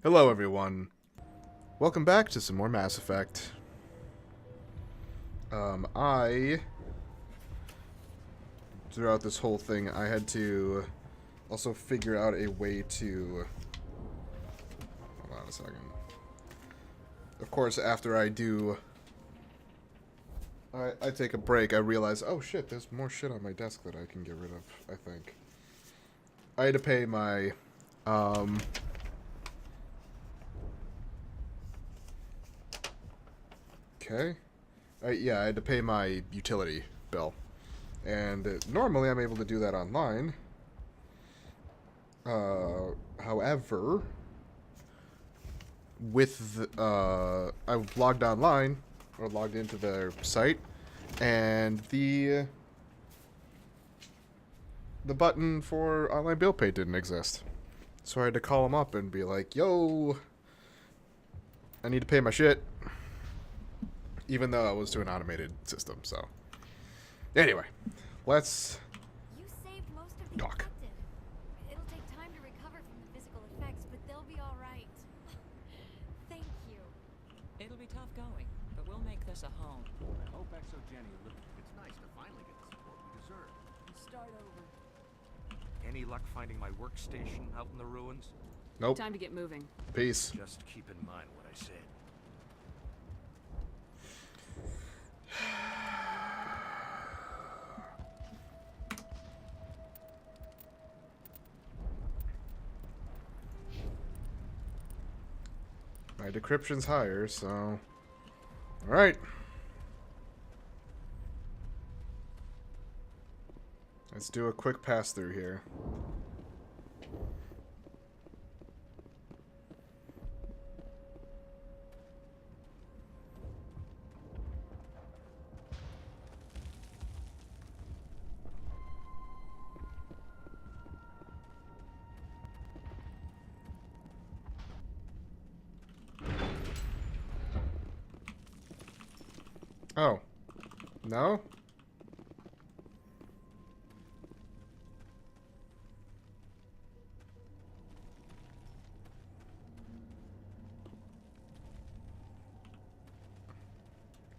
Hello everyone. Welcome back to some more Mass Effect. Throughout this whole thing, I had to also figure out a way to... Hold on a second. Of course, after I take a break, I realize, oh shit, there's more shit on my desk that I can get rid of, I think. I had to pay my, Okay. Yeah, I had to pay my utility bill. And normally I'm able to do that online. However, I logged online, or logged into their site, and the button for online bill pay didn't exist. So I had to call them up and be like, yo, I need to pay my shit. Even though I was to an automated system, so. Anyway, let's talk. It'll take time to recover from the physical effects, but they'll be all right. Thank you. It'll be tough going, but we'll make this a home. I hope Exo Jenny looked. It's nice to finally get the support we deserve. Start over. Any luck finding my workstation out in the ruins? Nope. Time to get moving. Peace. Just keep in mind what I said. My decryption's higher, so... Alright. Let's do a quick pass-through here. Oh. No?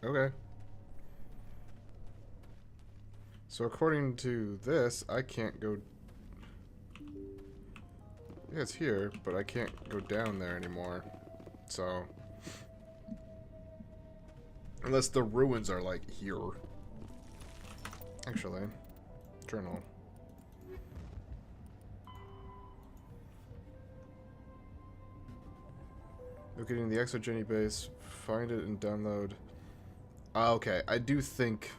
Okay. So according to this, I can't go... Yeah, it's here, but I can't go down there anymore. So... Unless the ruins are, like, here. Actually. Journal. Locating the Exogeny base. Find it and download. Okay, I do think...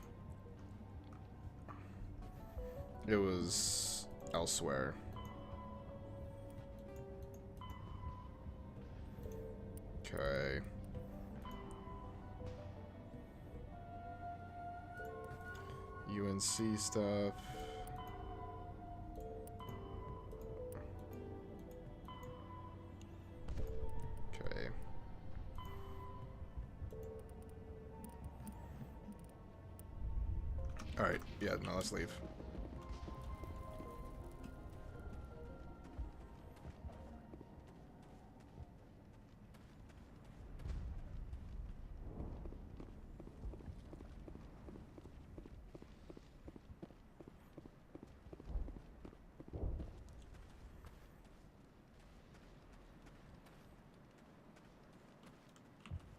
it was elsewhere. Okay. UNC stuff. Okay. Alright, yeah, now let's leave.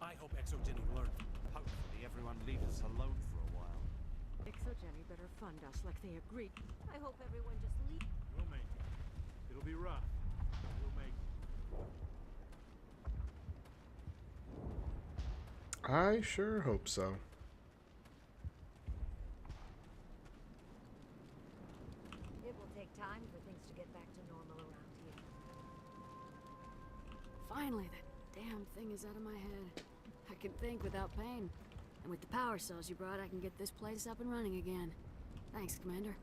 I hope Exo Jenny learned. Hopefully everyone leaves us alone for a while. Exogeny better fund us like they agreed. I hope everyone just leaves. We'll make it. It'll be rough. We'll make it. I sure hope so. It will take time for things to get back to normal around here. Finally, that damn thing is out of my head. I can think without pain. And with the power cells you brought, I can get this place up and running again. Thanks, Commander.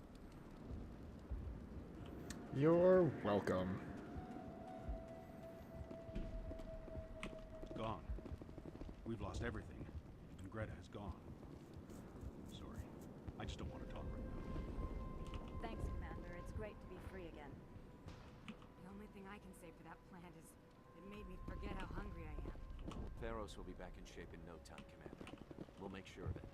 You're welcome. Gone. We've lost everything, and Greta has gone. Sorry. I just don't want to talk right now. Thanks, Commander. It's great to be free again. The only thing I can say for that plant is it made me Theros will be back in shape in no time, Commander. We'll make sure of it.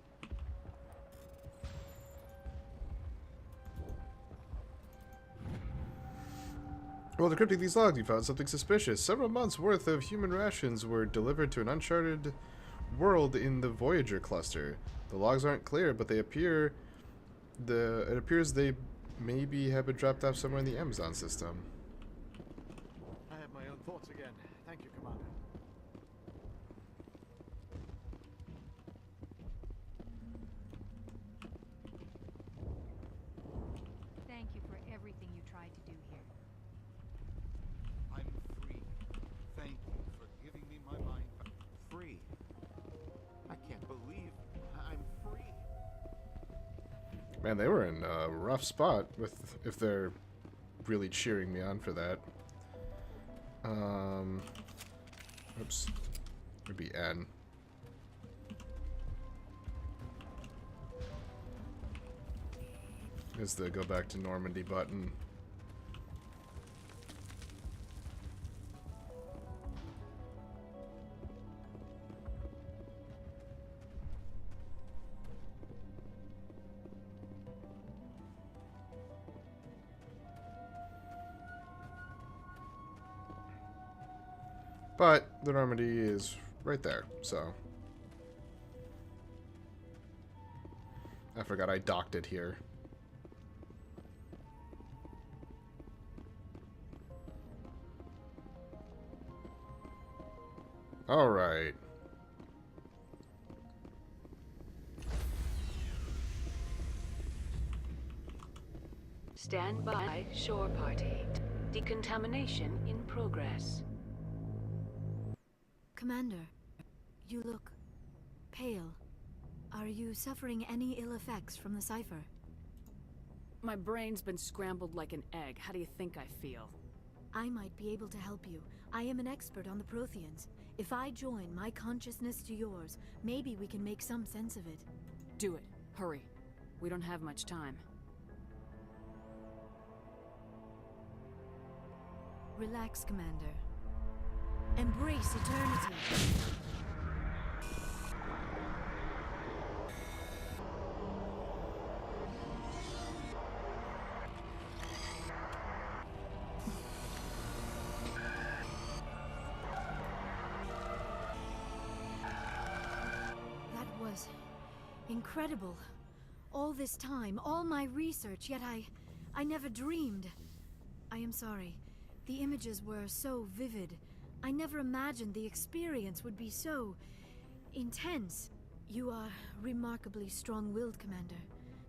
While decrypting these logs, you found something suspicious. Several months' worth of human rations were delivered to an uncharted world in the Voyager cluster. The logs aren't clear, but it appears they maybe have been dropped off somewhere in the Amazon system. I have my own thoughts again. Thank you, Commander. Thank you for everything you tried to do here. I'm free. Thank you for giving me my mind back. Free. I can't believe I'm free. Man, they were in a rough spot with if they're really cheering me on for that. Oops. It'd be N. Is the go back to Normandy button. But the Normandy is right there, so. I forgot I docked it here. Alright. Stand by, shore party. Decontamination in progress. Commander, you look pale. Are you suffering any ill effects from the cipher? My brain's been scrambled like an egg. How do you think I feel? I might be able to help you. I am an expert on the Protheans. If I join my consciousness to yours, maybe we can make some sense of it. Do it. Hurry. We don't have much time. Relax, Commander. Embrace eternity. That was incredible. All this time, all my research, yet I never dreamed. I am sorry. The images were so vivid. I never imagined the experience would be so intense. You are remarkably strong-willed, Commander.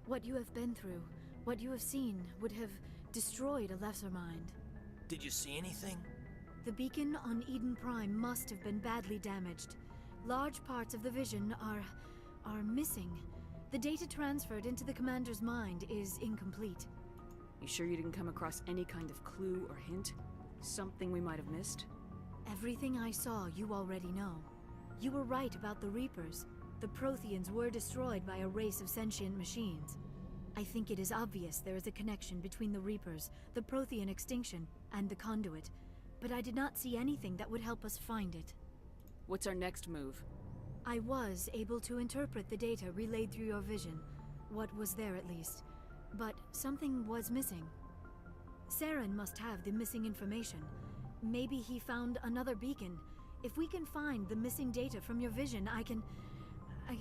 What you have been through, what you have seen, would have destroyed a lesser mind. Did you see anything? The beacon on Eden Prime must have been badly damaged. Large parts of the vision are missing. The data transferred into the Commander's mind is incomplete. You sure you didn't come across any kind of clue or hint? Something we might have missed? Everything I saw, you already know. You were right about the Reapers. The Protheans were destroyed by a race of sentient machines. I think it is obvious there is a connection between the Reapers, the Prothean extinction, and the Conduit, but I did not see anything that would help us find it. What's our next move? I was able to interpret the data relayed through your vision. What was there, at least. But something was missing. Saren must have the missing information. Maybe he found another beacon. If we can find the missing data from your vision, I can... Oh.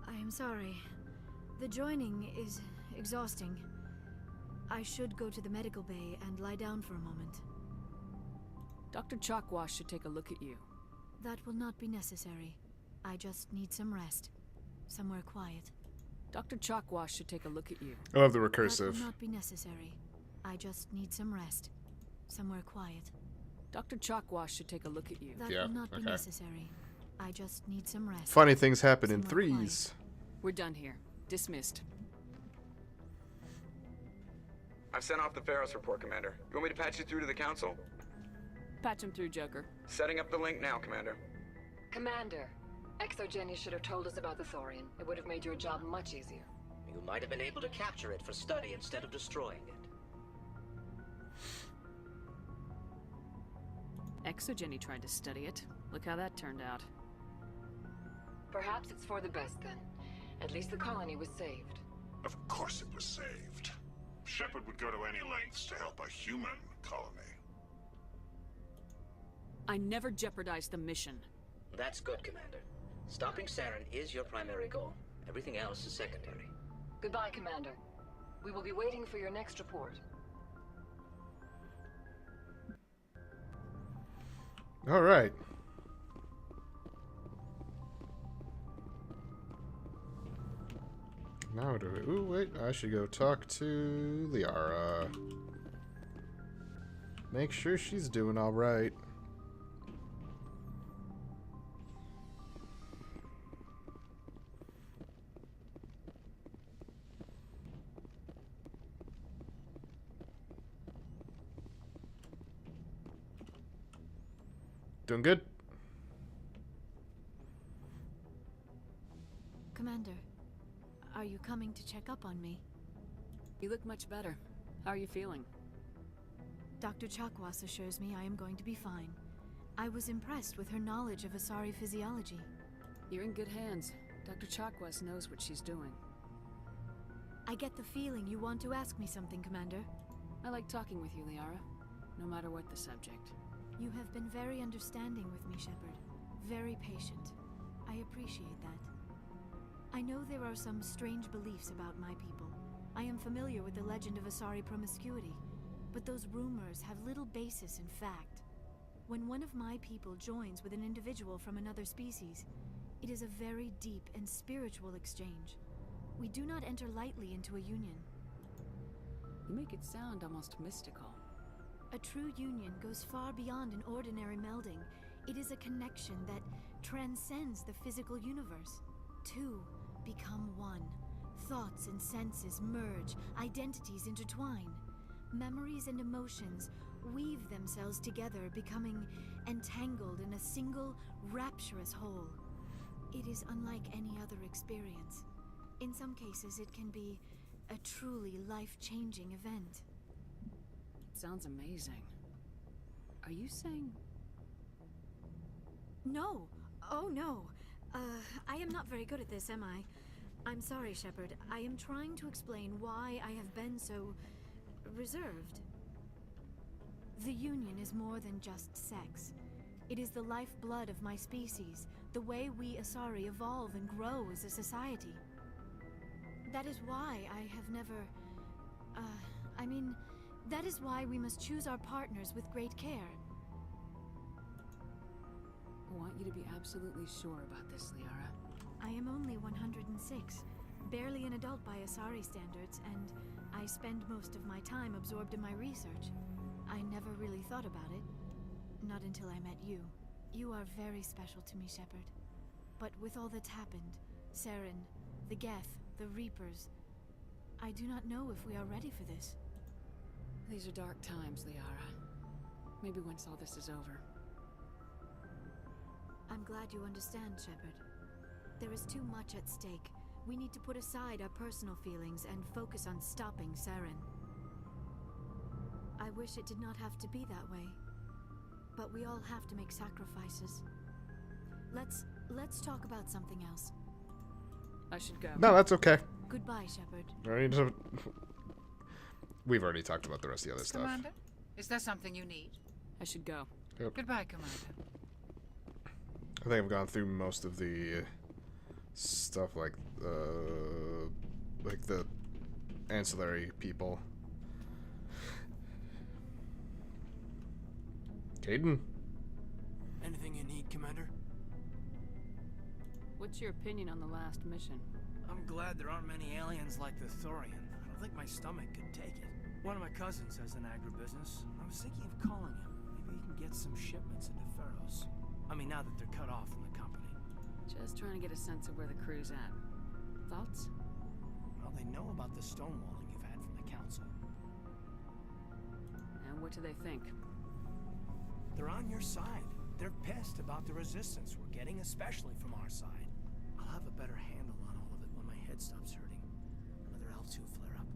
I am sorry. The joining is exhausting. I should go to the medical bay and lie down for a moment. Dr. Chalkwash should take a look at you. That will not be necessary. I just need some rest. Somewhere quiet. Dr. Chalkwash should take a look at you. I love the That recursive. will not be necessary. I just need some rest. Somewhere quiet. Dr. Chalkwash should take a look at you. That Yeah, will not be okay. necessary. I just need some rest. Funny things happen in Somewhere quiet. threes. We're done here. Dismissed. I've sent off the Theros report, Commander. You want me to patch you through to the Council? Patch him through, Joker. Setting up the link now, Commander. Commander, Exogenia should have told us about the Thorian. It would have made your job much easier. You might have been able to capture it for study instead of destroying it. Exogeny tried to study it. Look how that turned out. Perhaps it's for the best then. At least the colony was saved. Of course it was saved. Shepard would go to any lengths to help a human colony. I never jeopardized the mission. That's good, Commander. Stopping Saren is your primary goal. Everything else is secondary. Goodbye, Commander. We will be waiting for your next report. All right. Now do we... Ooh, wait. I should go talk to Liara. Make sure she's doing all right. Doing good? Commander, are you coming to check up on me? You look much better. How are you feeling? Dr. Chakwas assures me I am going to be fine. I was impressed with her knowledge of Asari physiology. You're in good hands. Dr. Chakwas knows what she's doing. I get the feeling you want to ask me something, Commander. I like talking with you, Liara. No matter what the subject. You have been very understanding with me, Shepard. Very patient. I appreciate that. I know there are some strange beliefs about my people. I am familiar with the legend of Asari promiscuity, but those rumors have little basis in fact. When one of my people joins with an individual from another species, it is a very deep and spiritual exchange. We do not enter lightly into a union. You make it sound almost mystical. A true union goes far beyond an ordinary melding. It is a connection that transcends the physical universe. Two become one. Thoughts and senses merge, identities intertwine. Memories and emotions weave themselves together, becoming entangled in a single, rapturous whole. It is unlike any other experience. In some cases, it can be a truly life-changing event. Sounds amazing. Are you saying... No. Oh, no. I am not very good at this, am I? I'm sorry, Shepard. I am trying to explain why I have been so... reserved. The Union is more than just sex. It is the lifeblood of my species, the way we Asari evolve and grow as a society. That is why I have never... that is why we must choose our partners with great care. I want you to be absolutely sure about this, Liara. I am only 106, barely an adult by Asari standards, and I spend most of my time absorbed in my research. I never really thought about it. Not until I met you. You are very special to me, Shepard. But with all that's happened, Saren, the Geth, the Reapers, I do not know if we are ready for this. These are dark times, Liara. Maybe once all this is over. I'm glad you understand, Shepard. There is too much at stake. We need to put aside our personal feelings and focus on stopping Saren. I wish it did not have to be that way. But we all have to make sacrifices. Let's talk about something else. I should go. No, that's okay. Goodbye, Shepard. We've already talked about the rest of the other stuff. Commander, is there something you need? I should go. Yep. Goodbye, Commander. I think I've gone through most of the stuff like the ancillary people. Caden? Anything you need, Commander? What's your opinion on the last mission? I'm glad there aren't many aliens like the Thorian. I don't think my stomach could take it. One of my cousins has an agribusiness. I was thinking of calling him. Maybe he can get some shipments into Pharaohs. I mean, now that they're cut off from the company. Just trying to get a sense of where the crew's at. Thoughts? Well, they know about the stonewalling you've had from the council. And what do they think? They're on your side. They're pissed about the resistance we're getting, especially from our side. I'll have a better handle on all of it when my head stops hurting. Another L2 flare-up.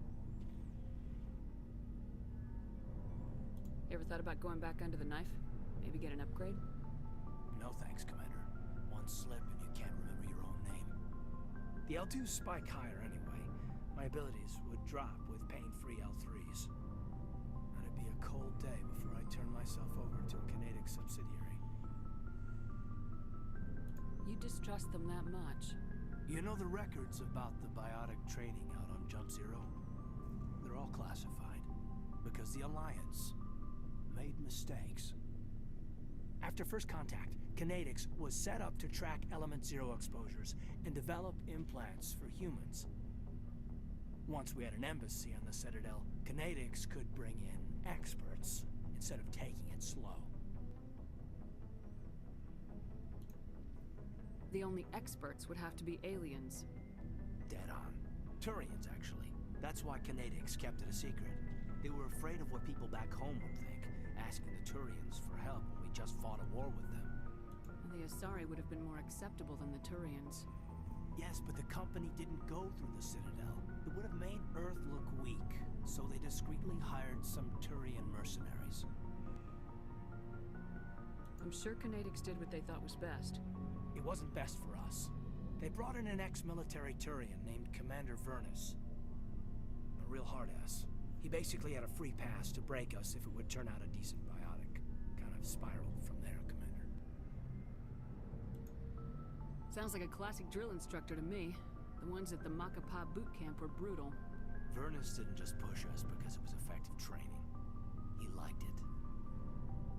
You ever thought about going back under the knife? Maybe get an upgrade? No thanks, Commander. One slip and you can't remember your own name. The L2s spike higher anyway. My abilities would drop with pain-free L3s. And it'd be a cold day before I turn myself over to a Kinetic subsidiary. You distrust them that much? You know the records about the biotic trading out on Jump Zero? They're all classified. Because the Alliance made mistakes. After first contact, Kinetics was set up to track Element Zero exposures and develop implants for humans. Once we had an embassy on the Citadel, Kinetics could bring in experts instead of taking it slow. The only experts would have to be aliens. Dead on. Turians, actually. That's why Kinetics kept it a secret. They were afraid of what people back home would think, asking the Turians for help when we just fought a war with them. The Asari would have been more acceptable than the Turians. Yes, but the company didn't go through the Citadel. It would have made Earth look weak, so they discreetly hired some Turian mercenaries. I'm sure Kinetics did what they thought was best. It wasn't best for us. They brought in an ex-military Turian named Commander Vernus. A real hard-ass. He basically had a free pass to break us if it would turn out a decent biotic. Kind of spiraled from there, Commander. Sounds like a classic drill instructor to me. The ones at the Makapa boot camp were brutal. Vernus didn't just push us because it was effective training. He liked it.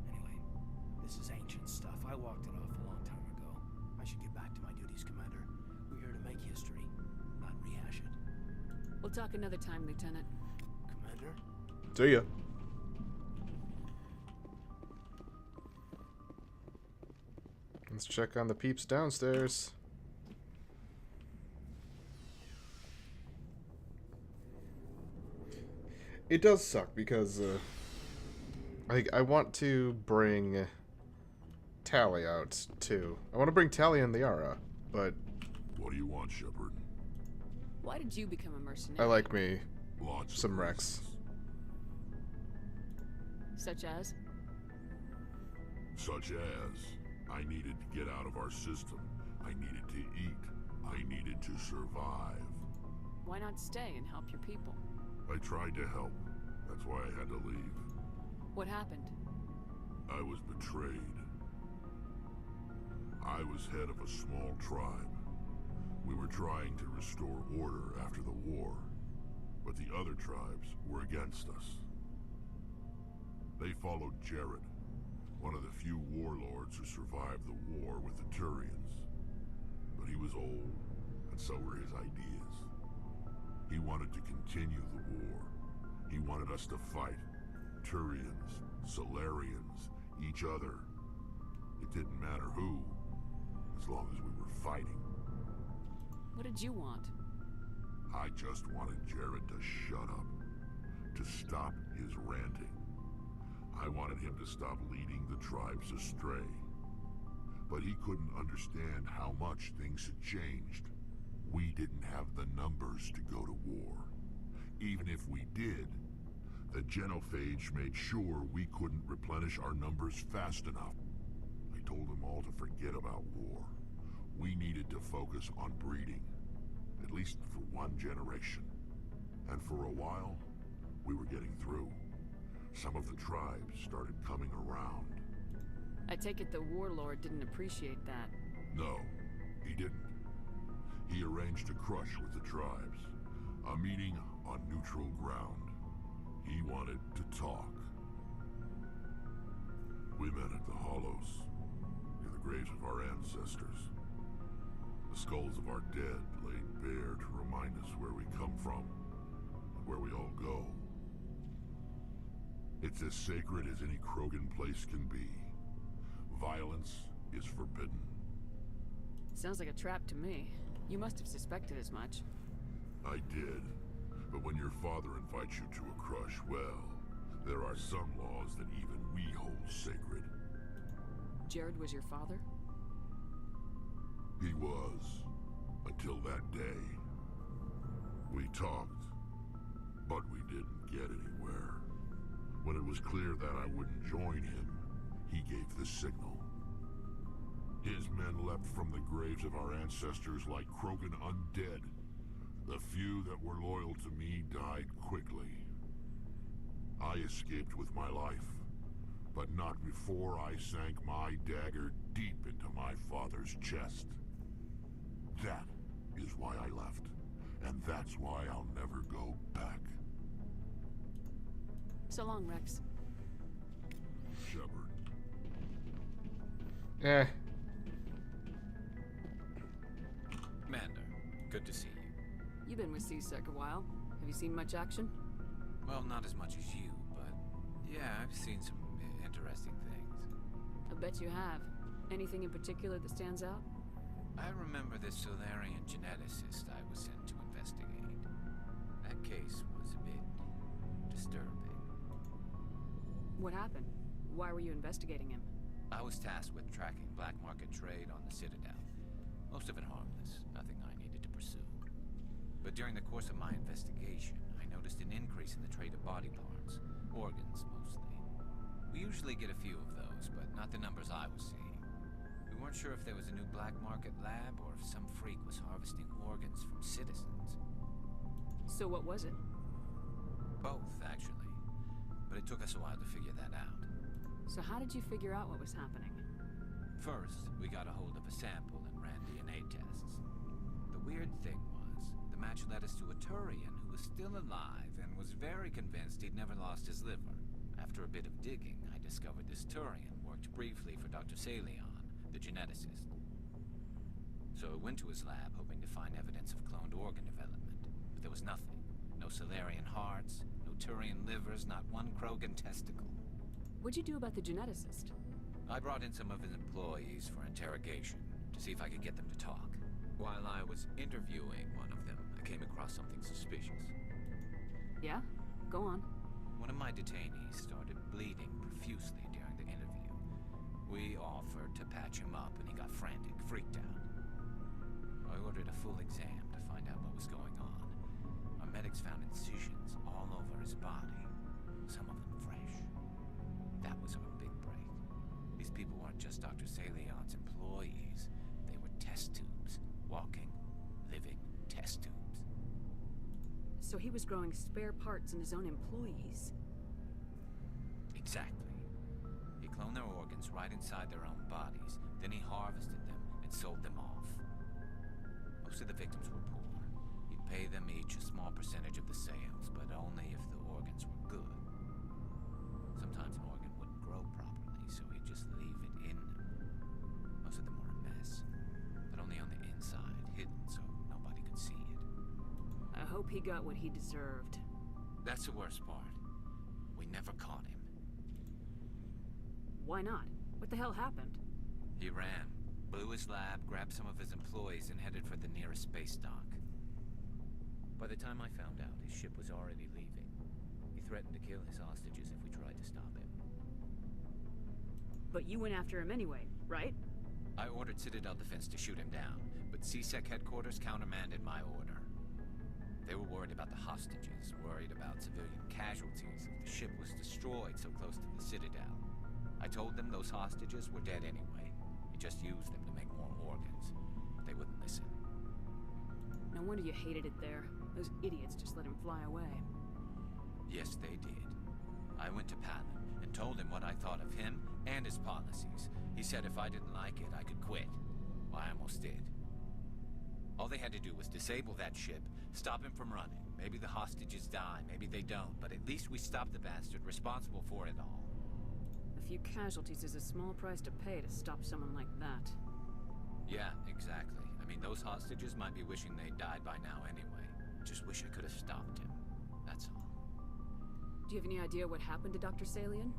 Anyway, this is ancient stuff. I walked it off a long time ago. I should get back to my duties, Commander. We're here to make history, not rehash it. We'll talk another time, Lieutenant. Commander? See ya. Let's check on the peeps downstairs. It does suck because I want to bring Tally out too. I want to bring Tally and Liara, but what do you want, Shepard? Why did you become a mercenary? I like me Lots some of Rex. Such as? Such as, I needed to get out of our system. I needed to eat. I needed to survive. Why not stay and help your people? I tried to help. That's why I had to leave. What happened? I was betrayed. I was head of a small tribe. We were trying to restore order after the war, but the other tribes were against us. They followed Jared, one of the few warlords who survived the war with the Turians. But he was old, and so were his ideas. He wanted to continue the war. He wanted us to fight. Turians, Solarians, each other. It didn't matter who, as long as we were fighting. What did you want? I just wanted Jared to shut up, to stop his ranting. I wanted him to stop leading the tribes astray. But he couldn't understand how much things had changed. We didn't have the numbers to go to war. Even if we did, the genophage made sure we couldn't replenish our numbers fast enough. I told them all to forget about war. We needed to focus on breeding, at least for one generation. And for a while, we were getting through. Some of the tribes started coming around. I take it the warlord didn't appreciate that. No, he didn't. He arranged a crush with the tribes. A meeting on neutral ground. He wanted to talk. We met at the Hollows, near the graves of our ancestors. The skulls of our dead laid bare to remind us where we come from, and where we all go. It's as sacred as any Krogan place can be. Violence is forbidden. Sounds like a trap to me. You must have suspected as much. I did. But when your father invites you to a crush, well, there are some laws that even we hold sacred. Jared was your father? He was. Until that day. We talked, but we didn't get anywhere. When it was clear that I wouldn't join him, he gave the signal. His men leapt from the graves of our ancestors like Krogan undead. The few that were loyal to me died quickly. I escaped with my life, but not before I sank my dagger deep into my father's chest. That is why I left, and that's why I'll never go back. So long, Rex. Shepard. Eh. Commander, good to see you. You've been with C-Sec a while. Have you seen much action? Well, not as much as you, but yeah, I've seen some interesting things. I bet you have. Anything in particular that stands out? I remember this Solarian geneticist I was sent to investigate. That case was a bit disturbing. What happened? Why were you investigating him? I was tasked with tracking black market trade on the Citadel. Most of it harmless, nothing I needed to pursue. But during the course of my investigation, I noticed an increase in the trade of body parts, organs mostly. We usually get a few of those, but not the numbers I was seeing. We weren't sure if there was a new black market lab or if some freak was harvesting organs from citizens. So what was it? Both, actually. But it took us a while to figure that out. So how did you figure out what was happening? First, we got a hold of a sample and ran DNA tests. The weird thing was, the match led us to a Turian who was still alive and was very convinced he'd never lost his liver. After a bit of digging, I discovered this Turian worked briefly for Dr. Salion, the geneticist. So I went to his lab hoping to find evidence of cloned organ development, but there was nothing. No Solarian hearts, no Turian livers, not one Krogan testicle. What'd you do about the geneticist? I brought in some of his employees for interrogation, to see if I could get them to talk. While I was interviewing one of them, I came across something suspicious. Yeah? Go on. One of my detainees started bleeding profusely during the interview. We offered to patch him up, and he got frantic, freaked out. I ordered a full exam to find out what was going on. Our medics found incisions all over his body, some of them fresh. That was our big break. These people weren't just Dr. Salion's employees. They were test tubes. Walking, living test tubes. So he was growing spare parts in his own employees? Exactly. He cloned their organs right inside their own bodies. Then he harvested them and sold them off. Most of the victims were poor. He'd pay them each a small percentage of the sales, but only if the organs were good. Sometimes an organ wouldn't grow properly, so he'd just leave it in them. Most of them were a mess, but only on the inside, hidden so nobody could see it. I hope he got what he deserved. That's the worst part. We never caught him. Why not? What the hell happened? He ran, blew his lab, grabbed some of his employees, and headed for the nearest space dock. By the time I found out, his ship was already leaving. He threatened to kill his hostages if we tried to stop him. But you went after him anyway, right? I ordered Citadel Defense to shoot him down, but C-Sec headquarters countermanded my order. They were worried about the hostages, worried about civilian casualties if the ship was destroyed so close to the Citadel. I told them those hostages were dead anyway. He just used them to make more organs. They wouldn't listen. No wonder you hated it there. Those idiots just let him fly away. Yes, they did. I went to Palin and told him what I thought of him and his policies. He said if I didn't like it, I could quit. Well, I almost did. All they had to do was disable that ship, stop him from running. Maybe the hostages die, maybe they don't, but at least we stopped the bastard responsible for it all. A few casualties is a small price to pay to stop someone like that. Yeah, exactly. I mean, those hostages might be wishing they'd died by now anyway. Just wish I could have stopped him. That's all. Do you have any idea what happened to Dr. Salion?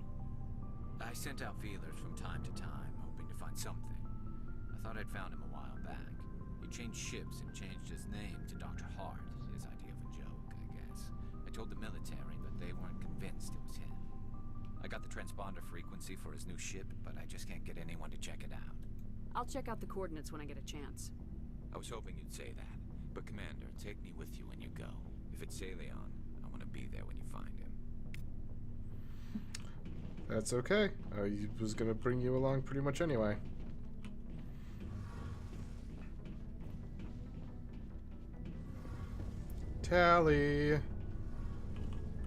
I sent out feelers from time to time, hoping to find something. I thought I'd found him a while back. He changed ships and changed his name to Dr. Hart, his idea of a joke, I guess. I told the military, but they weren't convinced it was him. I got the transponder frequency for his new ship, but I just can't get anyone to check it out. I'll check out the coordinates when I get a chance. I was hoping you'd say that. But Commander, take me with you when you go. If it's Salion, I want to be there when you find him. That's okay. I was gonna bring you along pretty much anyway. Tally.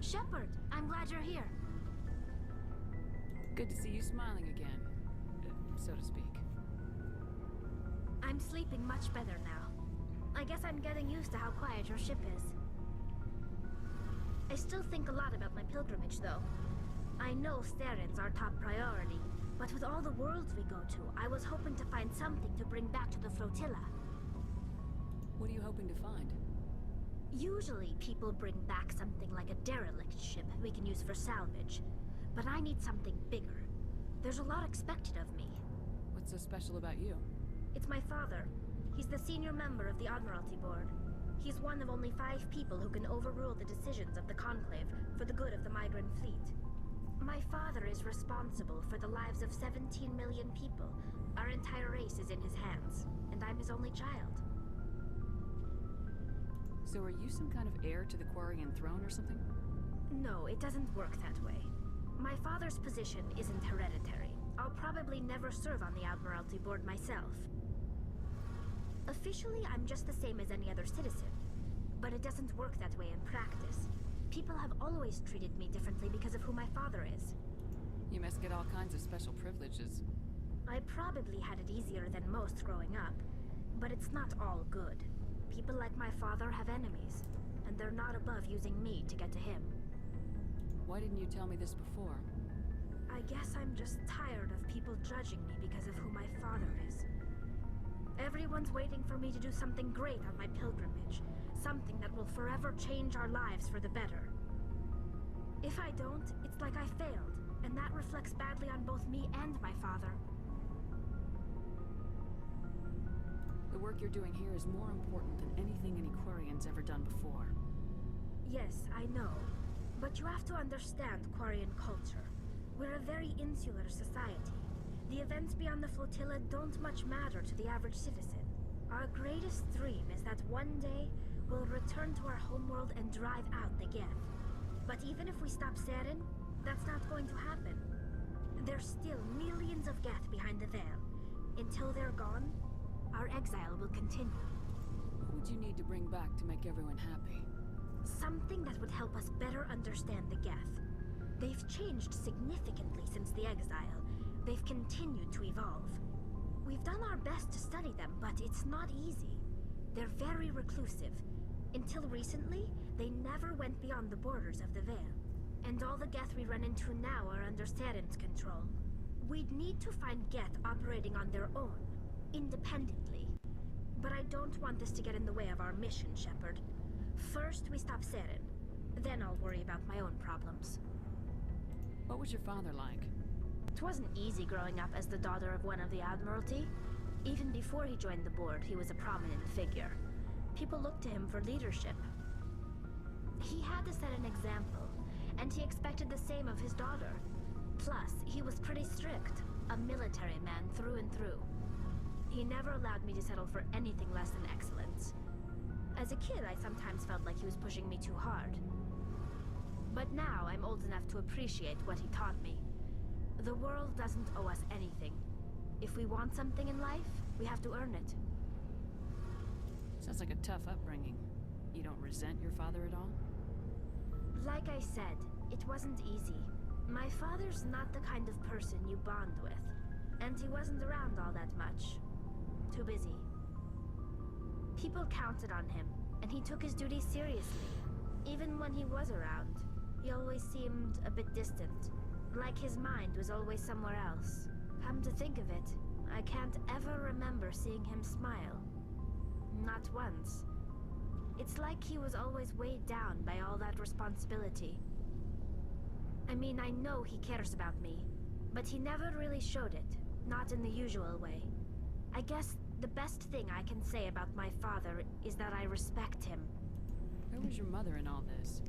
Shepard, I'm glad you're here. Good to see you smiling again, so to speak. I'm sleeping much better now. I guess I'm getting used to how quiet your ship is. I still think a lot about my pilgrimage, though. I know Saren's our top priority, but with all the worlds we go to, I was hoping to find something to bring back to the flotilla. What are you hoping to find? Usually, people bring back something like a derelict ship we can use for salvage. But I need something bigger. There's a lot expected of me. What's so special about you? It's my father. He's the senior member of the Admiralty Board. He's one of only 5 people who can overrule the decisions of the Conclave for the good of the migrant fleet. My father is responsible for the lives of 17 million people. Our entire race is in his hands, and I'm his only child. So are you some kind of heir to the Quarian throne or something? No, it doesn't work that way. My father's position isn't hereditary. I'll probably never serve on the Admiralty Board myself. Officially, I'm just the same as any other citizen. But it doesn't work that way in practice. People have always treated me differently because of who my father is. You must get all kinds of special privileges. I probably had it easier than most growing up, but it's not all good. People like my father have enemies, and they're not above using me to get to him. Why didn't you tell me this before? I guess I'm just tired of people judging me because of who my father is. Everyone's waiting for me to do something great on my pilgrimage, something that will forever change our lives for the better. If I don't, it's like I failed, and that reflects badly on both me and my father. The work you're doing here is more important than anything any Quarian's ever done before. Yes, I know. But you have to understand Quarian culture. We're a very insular society. The events beyond the flotilla don't much matter to the average citizen. Our greatest dream is that one day we'll return to our homeworld and drive out the Geth. But even if we stop Saren, that's not going to happen. There's still millions of Geth behind the veil. Until they're gone, our exile will continue. What would you need to bring back to make everyone happy? Something that would help us better understand the Geth. They've changed significantly since the exile. They've continued to evolve. We've done our best to study them, but it's not easy. They're very reclusive. Until recently, they never went beyond the borders of the Veil. And all the Geth we run into now are under Saren's control. We'd need to find Geth operating on their own, independently. But I don't want this to get in the way of our mission, Shepard. First, we stop Saren. Then I'll worry about my own problems. What was your father like? It wasn't easy growing up as the daughter of one of the Admiralty. Even before he joined the board, he was a prominent figure. People looked to him for leadership. He had to set an example, and he expected the same of his daughter. Plus, he was pretty strict, a military man through and through. He never allowed me to settle for anything less than excellence. As a kid, I sometimes felt like he was pushing me too hard. But now I'm old enough to appreciate what he taught me. The world doesn't owe us anything. If we want something in life, we have to earn it. Sounds like a tough upbringing. You don't resent your father at all? Like I said, it wasn't easy. My father's not the kind of person you bond with. And he wasn't around all that much. Too busy. People counted on him, and he took his duties seriously. Even when he was around, he always seemed a bit distant. Like his mind was always somewhere else. Come to think of it, I can't ever remember seeing him smile. Not once. It's like he was always weighed down by all that responsibility. I mean, I know he cares about me, but he never really showed it. Not in the usual way. I guess the best thing I can say about my father is that I respect him. Where was your mother in all this?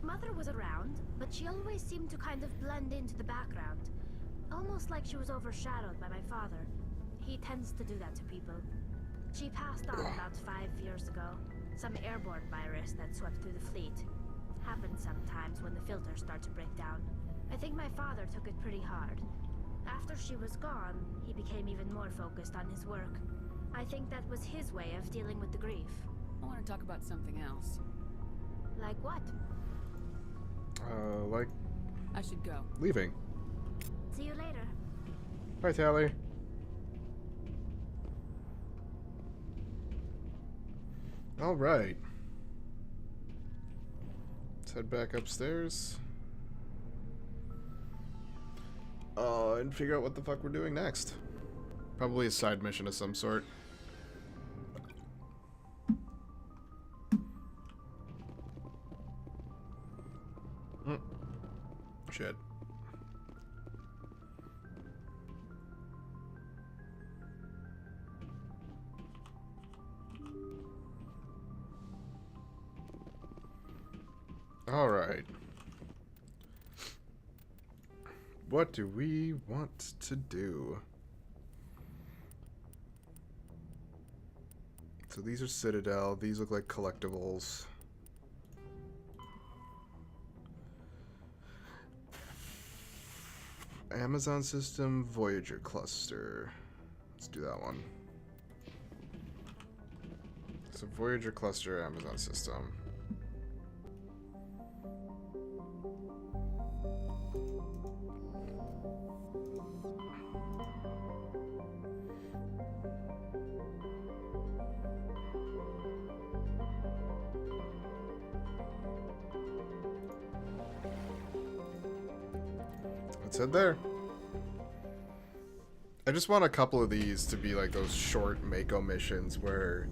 Mother was around, but she always seemed to kind of blend into the background. Almost like she was overshadowed by my father. He tends to do that to people. She passed on about 5 years ago. Some airborne virus that swept through the fleet. Happens sometimes when the filters start to break down. I think my father took it pretty hard. After she was gone, he became even more focused on his work. I think that was his way of dealing with the grief. I want to talk about something else. Like what? Like... I should go. leaving. See you later. Bye, Tally. Alright. Let's head back upstairs. And figure out what the fuck we're doing next. Probably a side mission of some sort. Shit. Alright. What do we want to do? So these are Citadel. These look like collectibles. Amazon system, Voyager cluster. Let's do that one. So Voyager cluster, Amazon system. Let's head there. I just want a couple of these to be like those short Mako missions where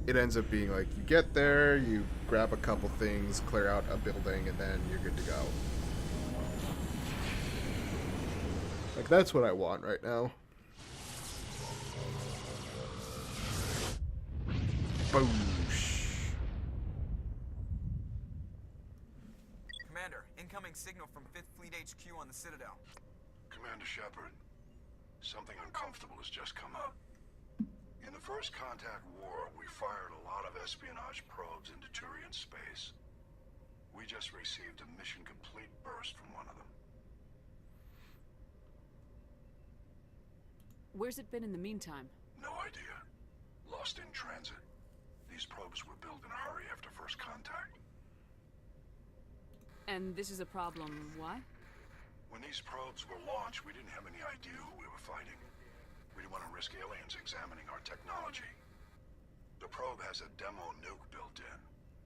it ends up being like you get there, you grab a couple things, clear out a building, and then you're good to go. Like, that's what I want right now. Boosh. Commander, incoming signal from 5th Fleet HQ on the Citadel. Commander Shepard, something uncomfortable has just come up. In the First Contact War, we fired a lot of espionage probes into Turian space. We just received a mission complete burst from one of them. Where's it been in the meantime? No idea. Lost in transit. These probes were built in a hurry after First Contact. And this is a problem. Why? When these probes were launched, we didn't have any idea who we were fighting. We didn't want to risk aliens examining our technology. The probe has a demo nuke built in.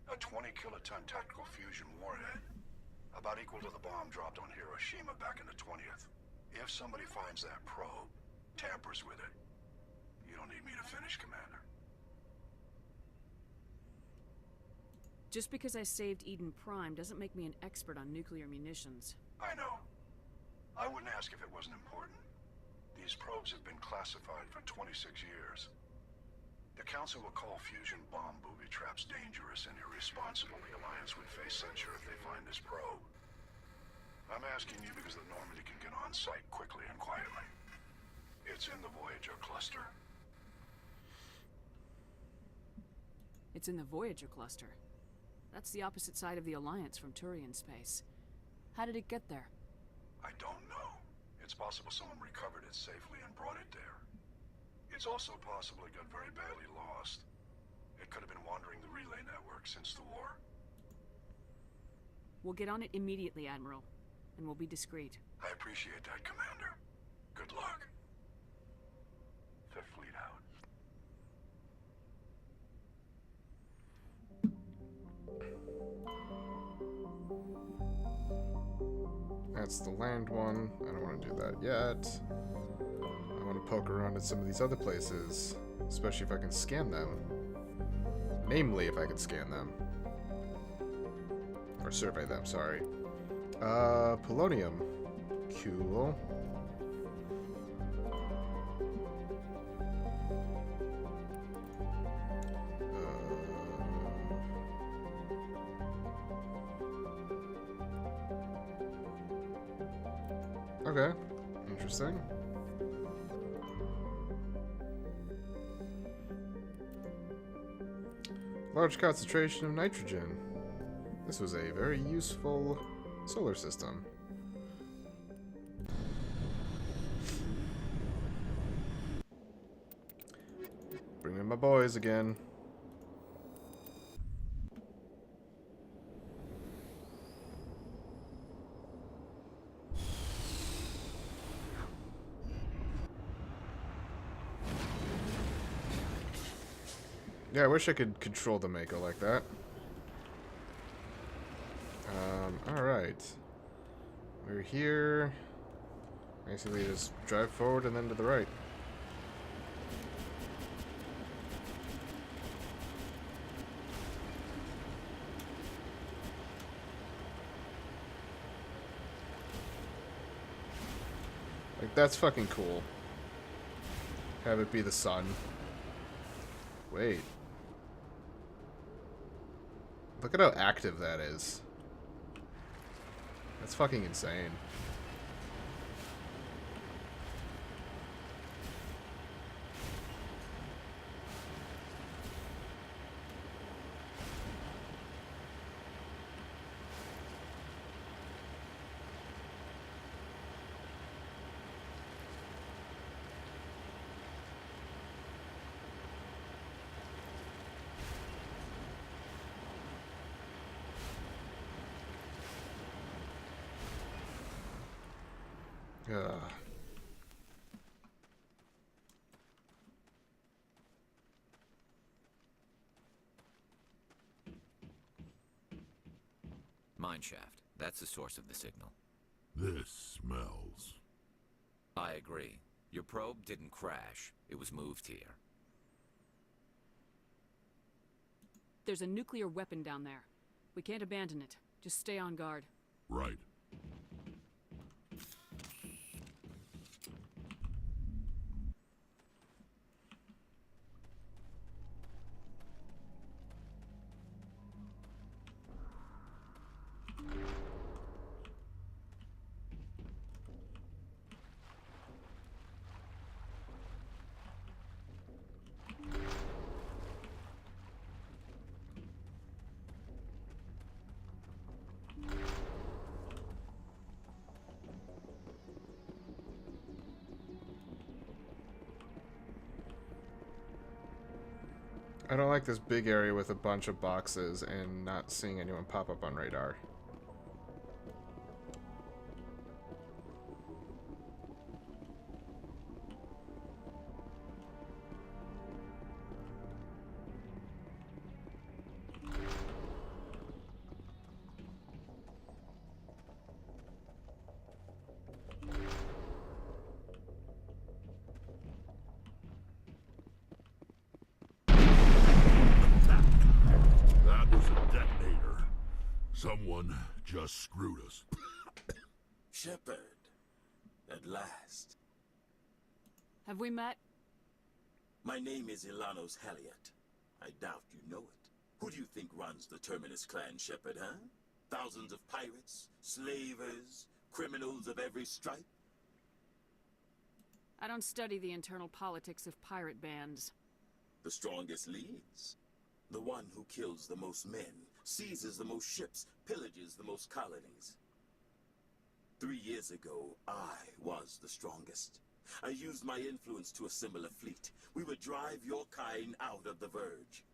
A 20-kiloton tactical fusion warhead. About equal to the bomb dropped on Hiroshima back in the 20th. If somebody finds that probe, tampers with it, you don't need me to finish, Commander. Just because I saved Eden Prime doesn't make me an expert on nuclear munitions. I know. I wouldn't ask if it wasn't important. These probes have been classified for 26 years. The Council will call fusion bomb booby traps dangerous and irresponsible. The Alliance would face censure if they find this probe. I'm asking you because the Normandy can get on site quickly and quietly. It's in the Voyager cluster. It's in the Voyager cluster. That's the opposite side of the Alliance from Turian space. How did it get there? I don't know. It's possible someone recovered it safely and brought it there. It's also possible it got very badly lost. It could have been wandering the relay network since the war. We'll get on it immediately, Admiral. And we'll be discreet. I appreciate that, Commander. Good luck. Fifth Fleet out. That's the land one. I don't want to do that yet. I want to poke around at some of these other places, especially if I can scan them. Namely, if I can scan them. Or survey them, sorry. Polonium. Cool. Okay, interesting. Large concentration of nitrogen. This was a very useful solar system. And my boys again. Yeah, I wish I could control the Mako like that. Alright. We're here. Basically just drive forward and then to the right. Like, that's fucking cool. Have it be the sun. Wait. Look at how active that is. That's fucking insane. Ugh. Mine shaft. That's the source of the signal. This smells. I agree. Your probe didn't crash. It was moved here. There's a nuclear weapon down there. We can't abandon it. Just stay on guard. Right. I don't like this big area with a bunch of boxes and not seeing anyone pop up on radar. That was a detonator. Someone just screwed us. Shepard, at last. Have we met? My name is Ilanos Halliot. I doubt you know it. Who do you think runs the Terminus clan, Shepard, huh? Thousands of pirates, slavers, criminals of every stripe? I don't study the internal politics of pirate bands. The strongest leads. The one who kills the most men, seizes the most ships, pillages the most colonies. 3 years ago, I was the strongest. I used my influence to assemble a fleet. We would drive your kind out of the Verge.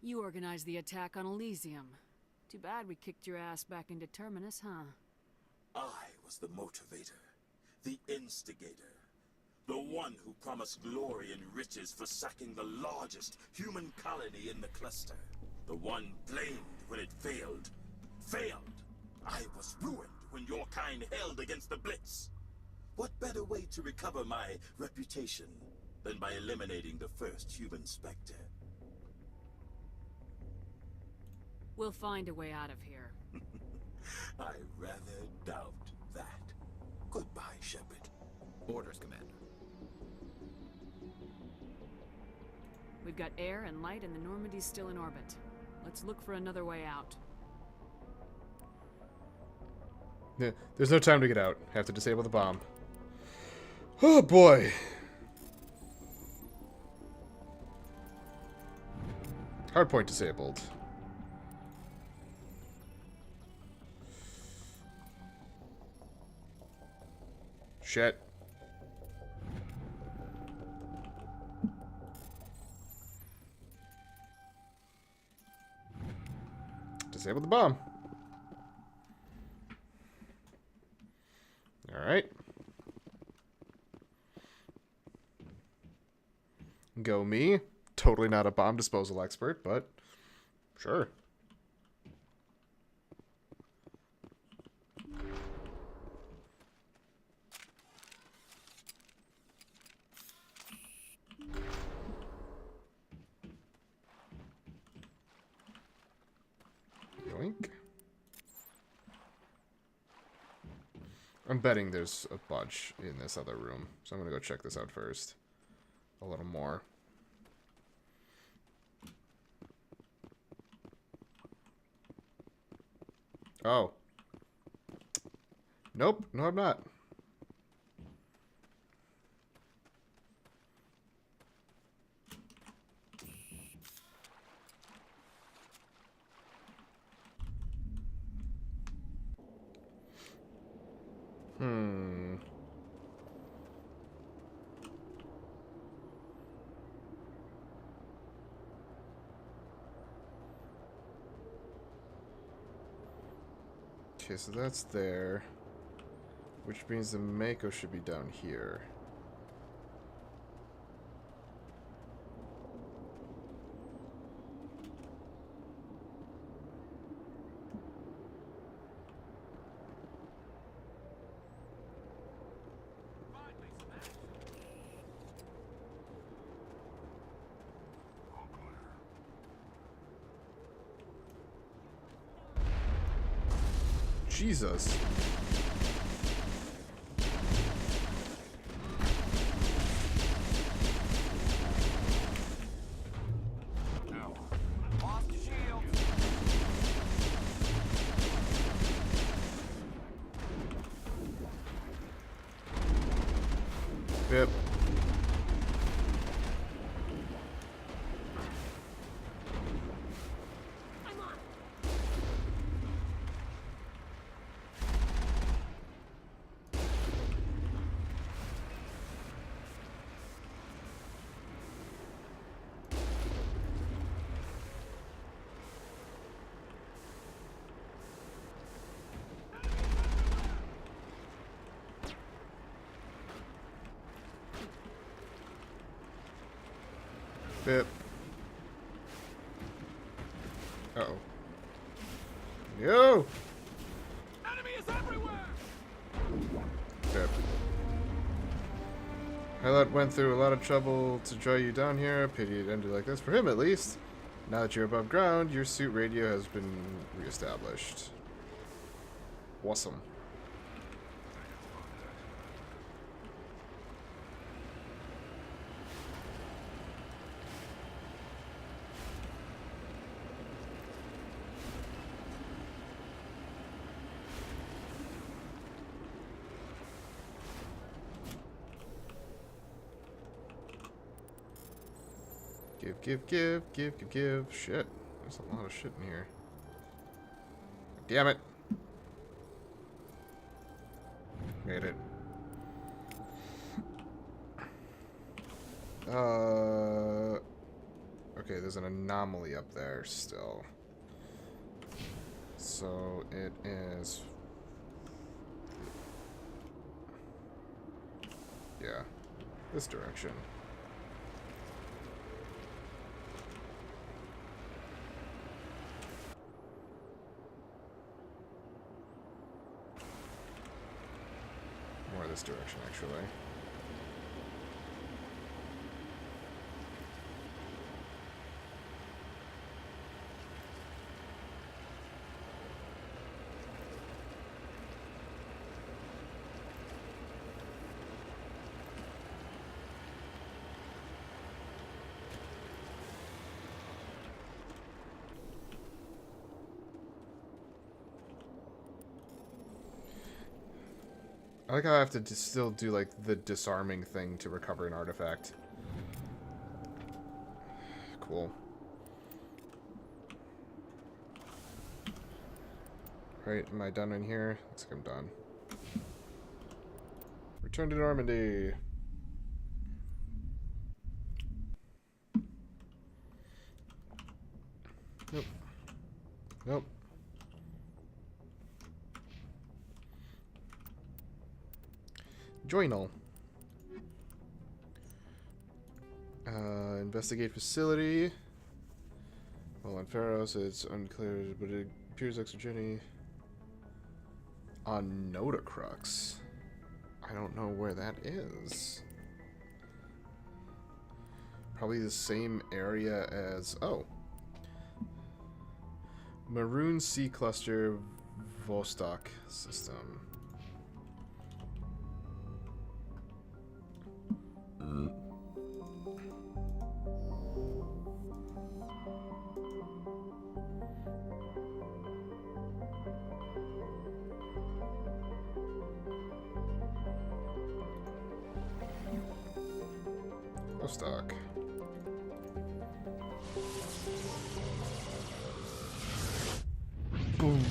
You organized the attack on Elysium. Too bad we kicked your ass back into Terminus, huh? I was the motivator, the instigator, the one who promised glory and riches for sacking the largest human colony in the cluster. The one blamed when it failed. Failed! I was ruined when your kind held against the Blitz. What better way to recover my reputation than by eliminating the first human Spectre? We'll find a way out of here. I rather doubt that. Goodbye, Shepard. Orders, Commander. We've got air and light and the Normandy's still in orbit. Let's look for another way out. Yeah, there's no time to get out. Have to disable the bomb. Oh boy. Hardpoint disabled. Shit. Disable the bomb. Alright. Go me. Totally not a bomb disposal expert, but sure. Yoink. I'm betting there's a bunch in this other room, so I'm gonna go check this out first. A little more. Oh. Nope. No, I'm not. Okay, so that's there. Which means the Mako should be down here. Jesus. Yep. Bip. Uh-oh. Yo! Enemy is everywhere! Bip. Highlight went through a lot of trouble to draw you down here. Pity it ended like this, for him at least. Now that you're above ground, your suit radio has been reestablished. Awesome. Give. Shit. There's a lot of shit in here. Damn it. Made it. Okay, there's an anomaly up there still. So it is... yeah. This direction. More this direction, actually. I like how I have to still do, like, the disarming thing to recover an artifact. Cool. Right, am I done in here? Looks like I'm done. Return to Normandy. Nope. Nope. Journal. Investigate facility. Well, on Pharos, it's unclear, but it appears exogeny on Notacrux. I don't know where that is. Probably the same area as... Oh. Maroon Sea Cluster Vostok system. Vostok. Boom.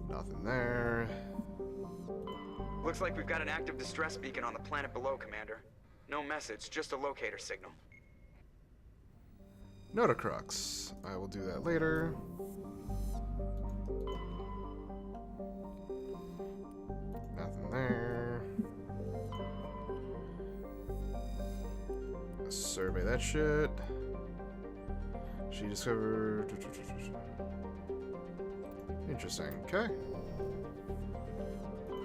Nothing there. Looks like we've got an active distress beacon on the planet below, Commander. No message, just a locator signal. Notacrux. I will do that later. Nothing there. Survey that shit. She discovered... Interesting. Okay.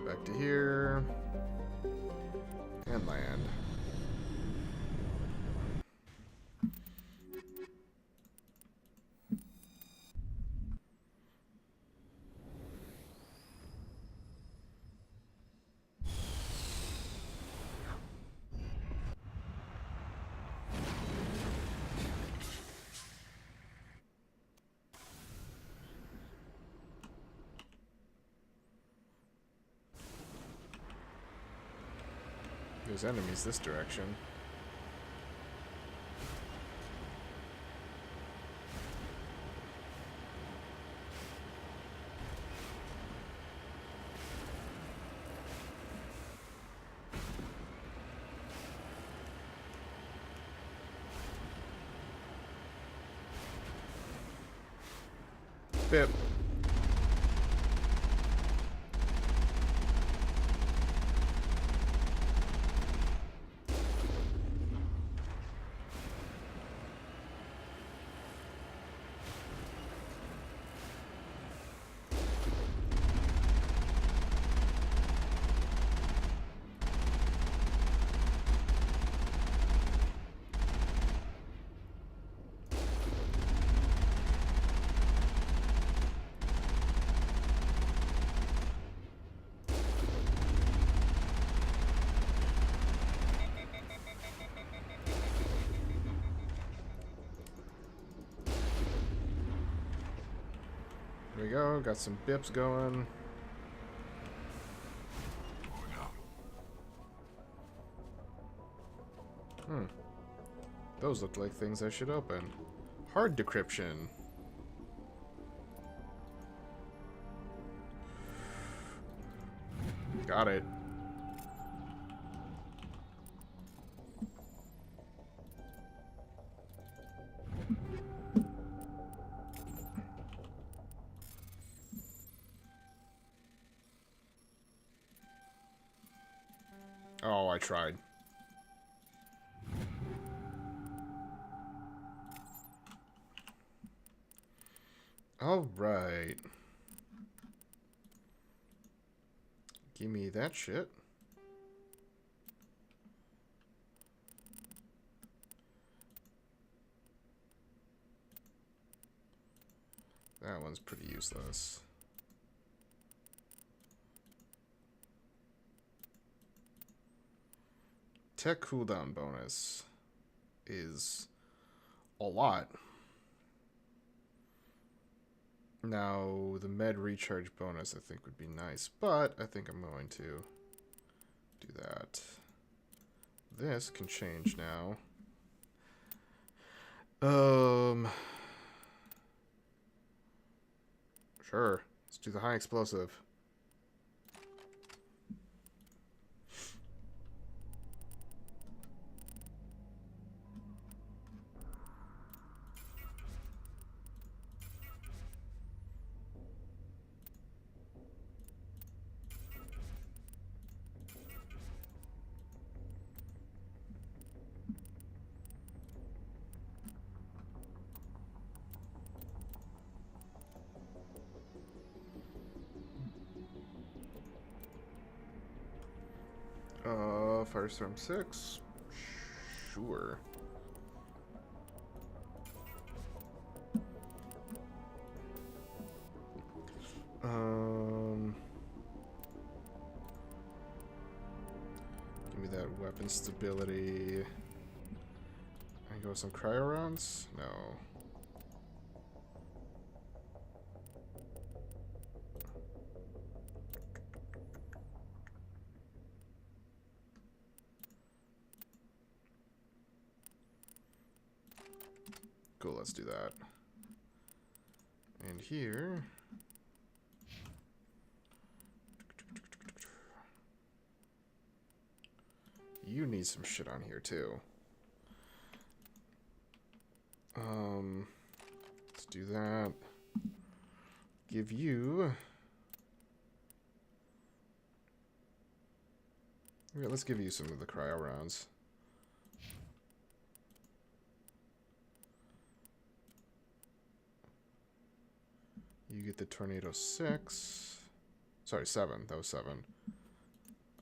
Back to here. And land. There's enemies this direction. Bip. There we go, got some bips going. Those look like things I should open. Hard decryption. Got it. Oh, I tried. All right. Give me that shit. That one's pretty useless. Tech cooldown bonus is a lot. Now, the med recharge bonus I think would be nice, but I think I'm going to do that. This can change now. Sure. Let's do the high explosive. Firestorm 6? Sure. Give me that weapon stability. I can go with some cryo rounds? No. Cool, let's do that. And here... You need some shit on here, too. Let's do that. Give you... Yeah, let's give you some of the cryo rounds. You get the Tornado 6. Sorry, 7. That was 7.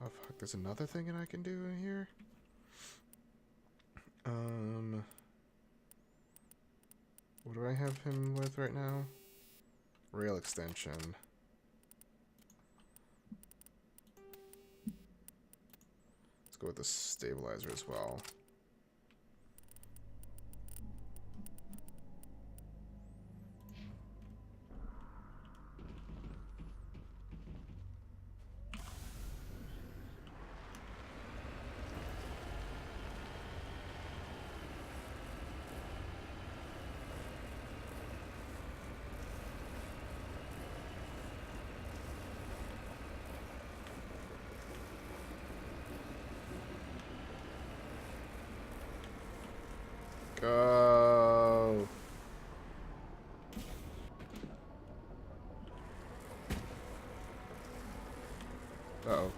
Oh, fuck. There's another thing that I can do in here? What do I have him with right now? Rail extension. Let's go with the stabilizer as well. Go. Uh-oh.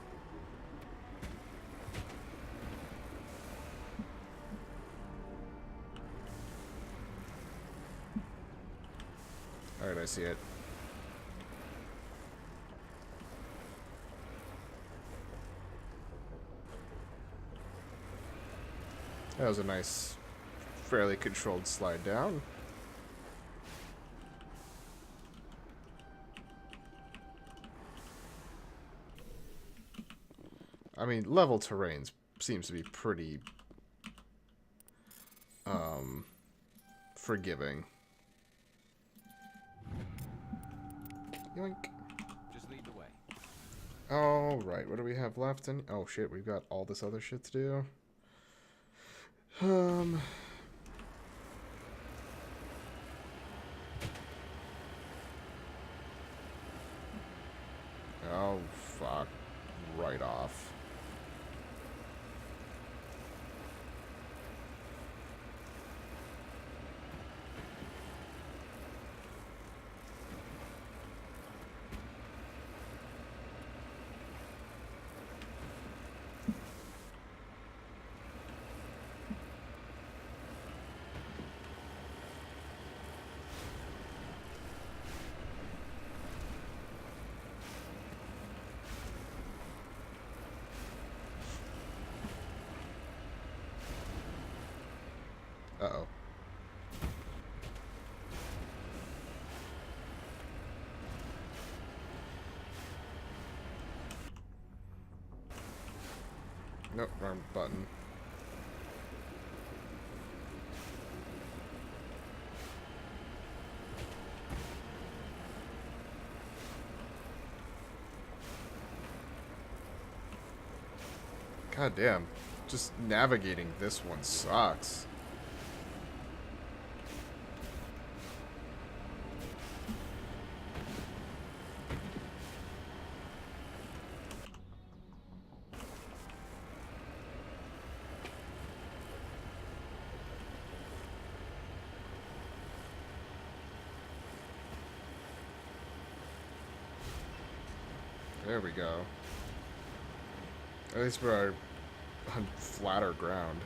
Alright, I see it. That was a nice, fairly controlled slide down. I mean, level terrain seems to be pretty forgiving. Yoink. Just lead the way. Alright, what do we have left? Oh shit, we've got all this other shit to do. Oh, fuck. Right off. Uh-oh. Nope, wrong button. God damn. Just navigating this one sucks. There we go. At least we're on flatter ground.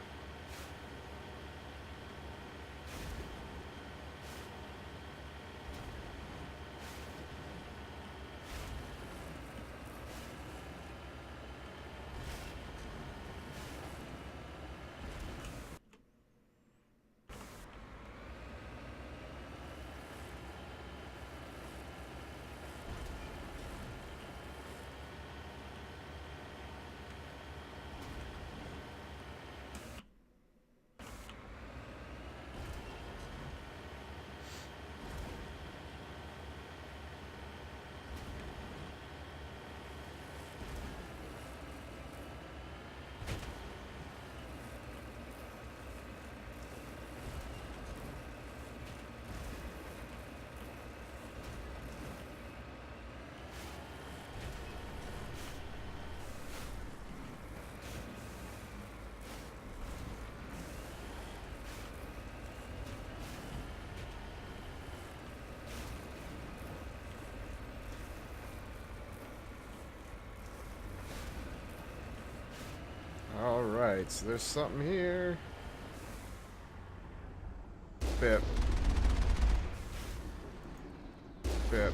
Alright, so there's something here. Bip. Bip.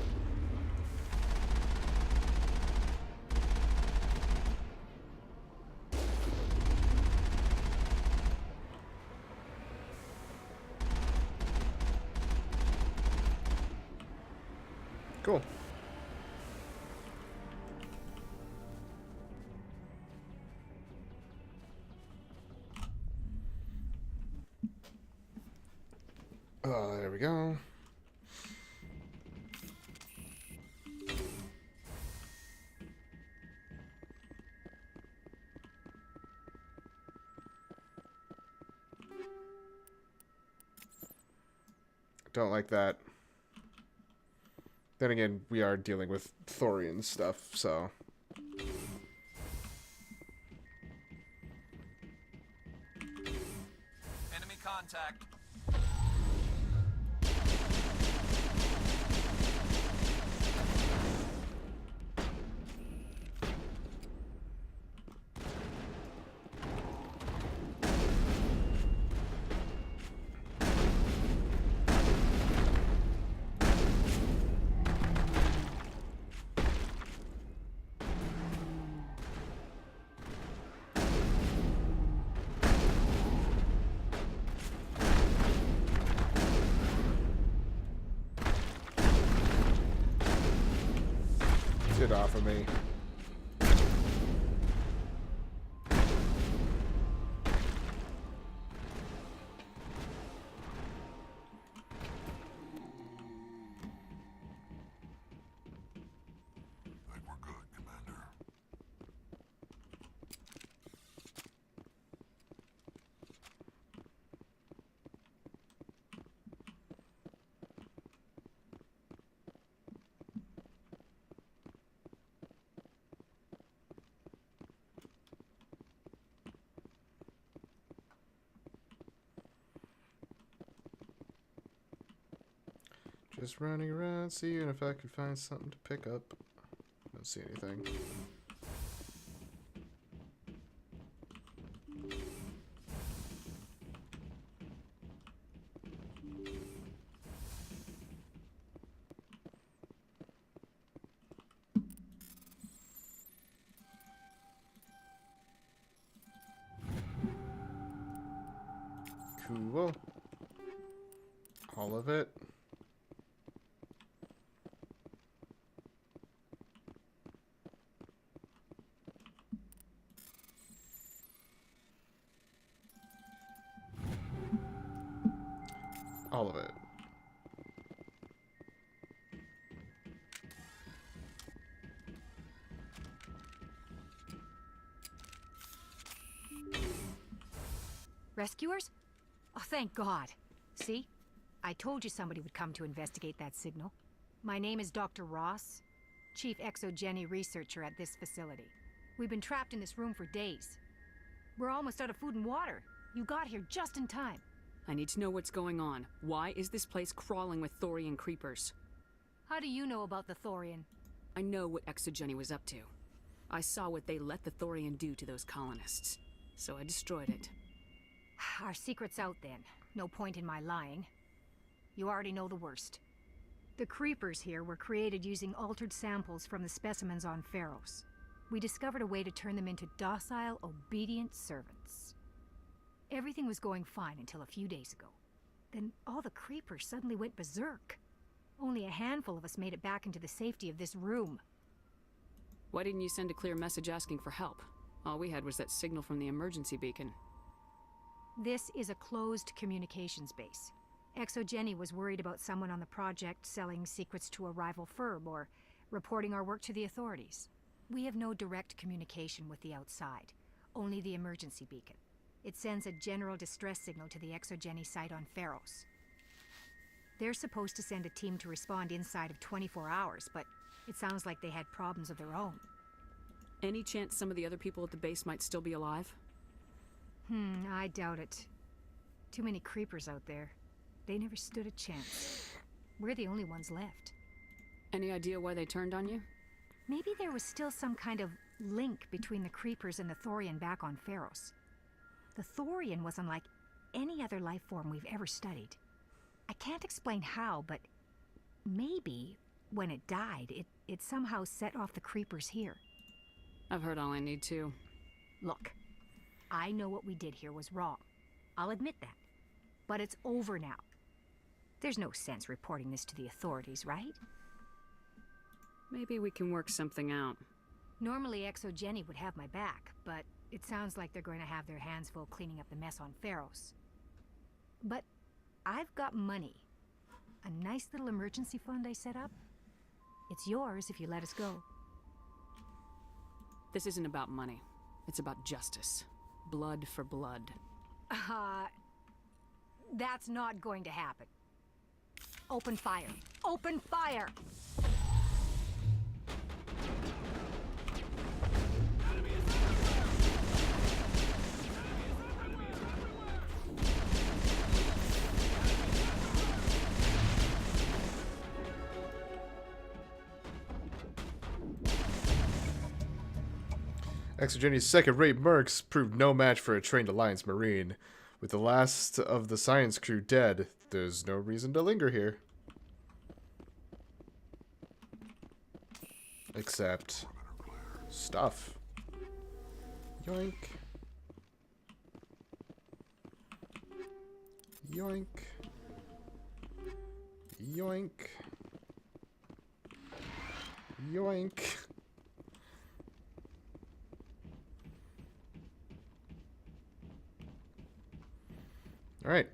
Cool. There we go. Don't like that. Then again, we are dealing with Thorian stuff, so... Enemy contact. Get off of me. I think we're good, Commander. Just running around, seeing if I could find something to pick up. Don't see anything. Cool. All of it. All of it. Rescuers? Oh, thank God. See? I told you somebody would come to investigate that signal. My name is Dr. Ross, Chief Exogeny Researcher at this facility. We've been trapped in this room for days. We're almost out of food and water. You got here just in time. I need to know what's going on. Why is this place crawling with Thorian creepers? How do you know about the Thorian? I know what Exogeny was up to. I saw what they let the Thorian do to those colonists, so I destroyed it. Our secret's out then. No point in my lying. You already know the worst. The creepers here were created using altered samples from the specimens on Pharos. We discovered a way to turn them into docile, obedient servants. Everything was going fine until a few days ago. Then all the creepers suddenly went berserk. Only a handful of us made it back into the safety of this room. Why didn't you send a clear message asking for help? All we had was that signal from the emergency beacon. This is a closed communications base. Exogeny was worried about someone on the project selling secrets to a rival firm or reporting our work to the authorities. We have no direct communication with the outside, only the emergency beacon. It sends a general distress signal to the Exogeny site on Pharos. They're supposed to send a team to respond inside of 24 hours, but it sounds like they had problems of their own. Any chance some of the other people at the base might still be alive? I doubt it. Too many creepers out there. They never stood a chance. We're the only ones left. Any idea why they turned on you? Maybe there was still some kind of link between the creepers and the Thorian back on Pharos. The Thorian was unlike any other life form we've ever studied. I can't explain how, but maybe when it died, it somehow set off the creepers here. I've heard all I need to. Look, I know what we did here was wrong. I'll admit that. But it's over now. There's no sense reporting this to the authorities, right? Maybe we can work something out. Normally, Exogeny would have my back, but it sounds like they're going to have their hands full cleaning up the mess on Pharos. But I've got money. A nice little emergency fund I set up. It's yours if you let us go. This isn't about money. It's about justice. Blood for blood. That's not going to happen. Open fire. Open fire! Exogeny's second-rate mercs proved no match for a trained Alliance Marine. With the last of the science crew dead, there's no reason to linger here. Except stuff. Yoink. Yoink. Yoink. Yoink. Alright.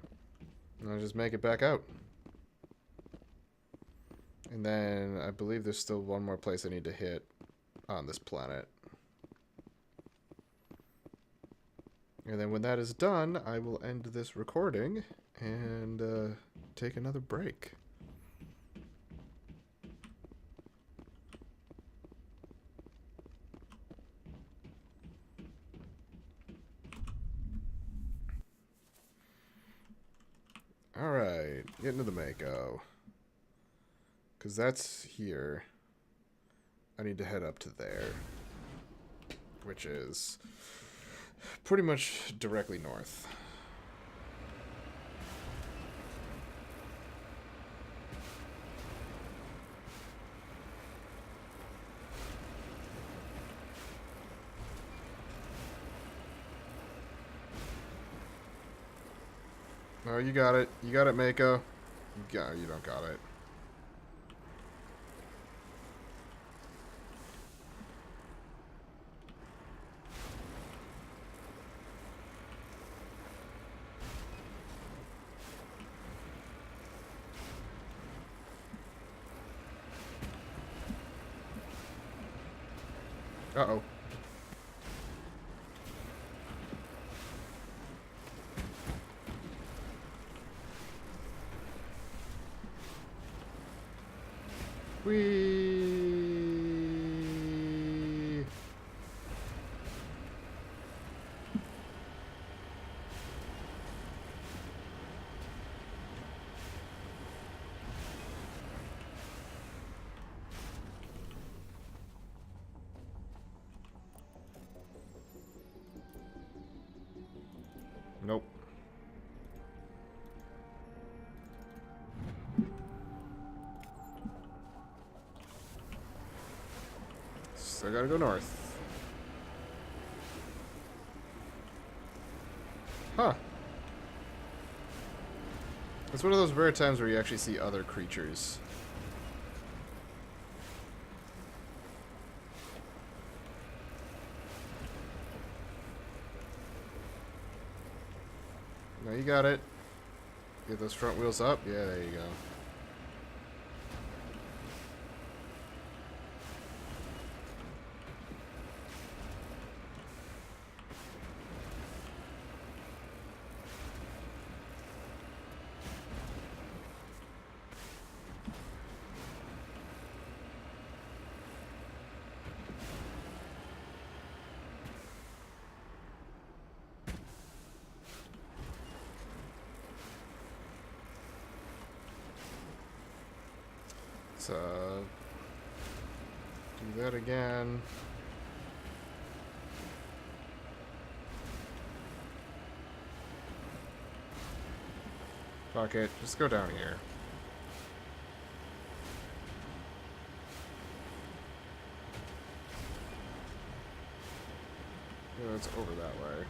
I'll just make it back out. And then I believe there's still one more place I need to hit on this planet. And then when that is done, I will end this recording and take another break. Alright, getting to the Mako. Because that's here. I need to head up to there. Which is pretty much directly north. No, you got it. You got it, Mako. You don't got it. Uh-oh. Whee! Nope. So I gotta go north. Huh. It's one of those rare times where you actually see other creatures. No, you got it. Get those front wheels up. Yeah, there you go. Do that again. Fuck it. Just go down here. Yeah, it's over that way.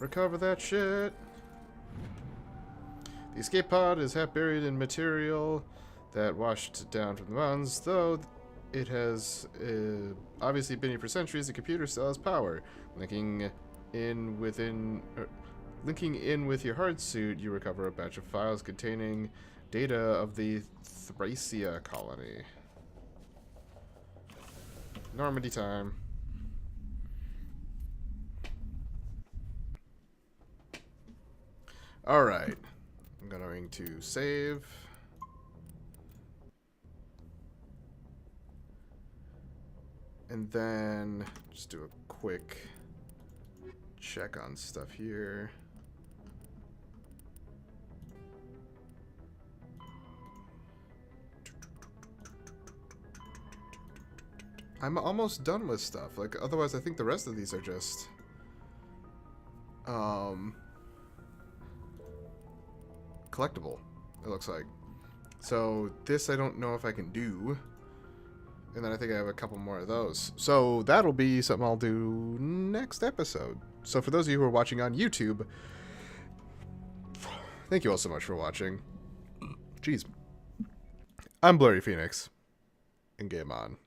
Recover that shit. The escape pod is half buried in material that washed down from the mountains, though it has obviously been here for centuries. The computer still has power. Linking in with your hard suit, you recover a batch of files containing data of the Thracia colony. Normandy time. Alright, I'm going to save. And then just do a quick check on stuff here. I'm almost done with stuff. Like, otherwise I think the rest of these are just collectible, it looks like. So this I don't know if I can do. And then I think I have a couple more of those. So that'll be something I'll do next episode. So for those of you who are watching on YouTube, thank you all so much for watching. Jeez. I'm Blurry Phoenix. And game on.